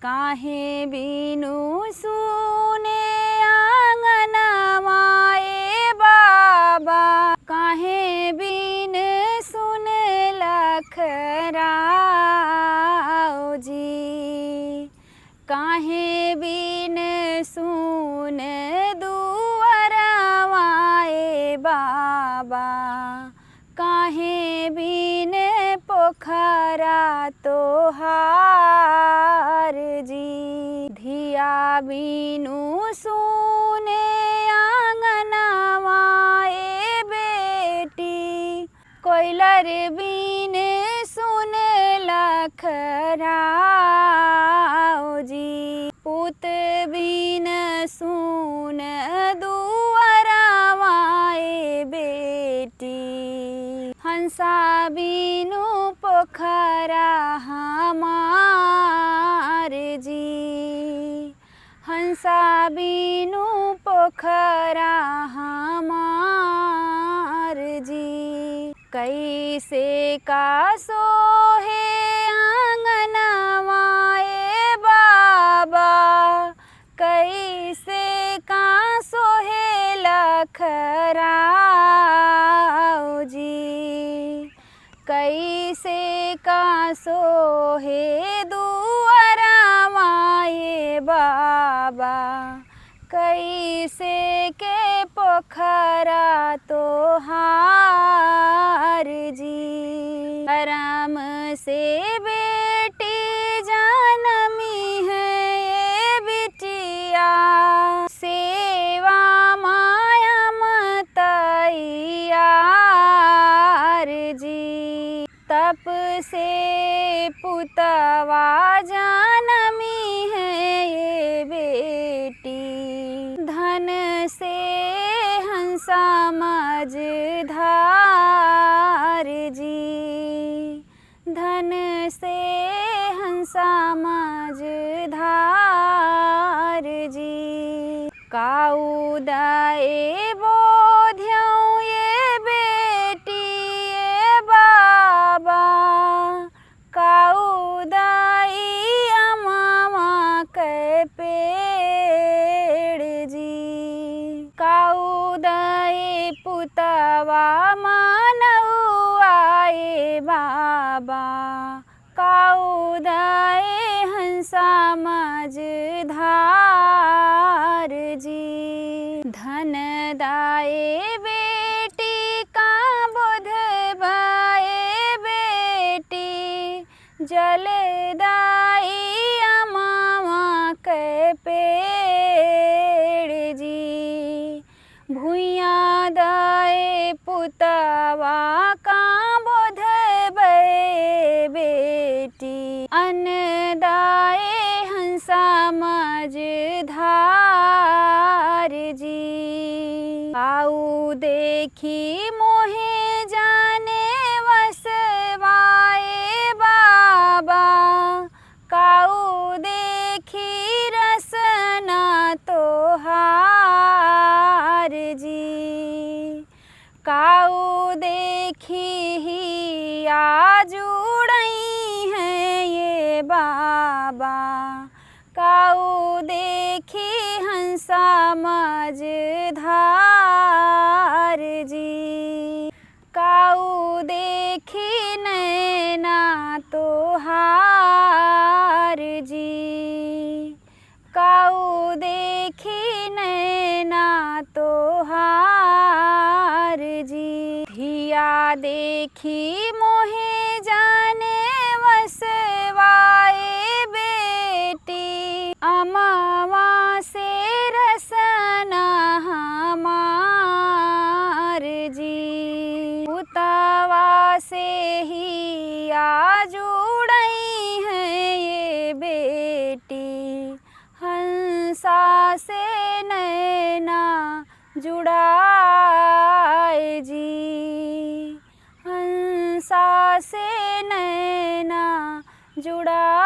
काहे बिनु सुने आंगनवा ए बाबा, काहे बिन सुन लखराओ जी, काहे बिन सुन दुअरवा ए बाबा, काहे बिन पोखरा तोहार जी। धिया बिनु सुने आंगनवा ए बेटी, कोयलर बिन सुन लखराओ जी, पुत बिन सुन दुअरवा ए बेटी, हंसा बिनु पोखरा हमार जी, हंसा बिनु पोखरा हमार जी। कैसे का सोहे आंगनवा ए बाबा, कैसे का सोहे लखराओ जी, कैसे का सोहे दुअरवा ए बाबा, कैसे के पोखरा तोहार जी। करम से बेटी जनमी है ये बिटिया, सेवा माया मतैयार जी, तप से पुतवा जनमी है ये बेटी, धन से हंसा मझधार जी, धन से हंसा मझधार जी। काउदाए बोध्यौ ये बेटी ए बाबा, काउदाई अमामा के पेड़ जी, काउदाए पुतवा मानौआ ए बाबा, काउदाए हंसा मझधार जी। धन दाए बेटी का बोध भाए बेटी, जल दाई अमामा के पेड़ जी, भुइया दाए पुतवा का बोध भे बेटी, अन्न दाए हंसा मझधार जी। काऊ देखी मोहे जाने वसवाए बाबा, काऊ देखी रसना तोहार जी, काऊ देखी ही आज उड़ई है ये बाबा, काऊ देखी हंसा मझधार जी, काऊ देखी नैना तोहार जी, काऊ देखी नैना तोहार जी। धिया देखी मोहे जाने वसवाए बेटी, अमावा से रसना हमार जी, पुतवा से ही आज उड़ई है ये बेटी, हंसा से नैना जुड़ाए जी, हंसा से नैना जुड़ा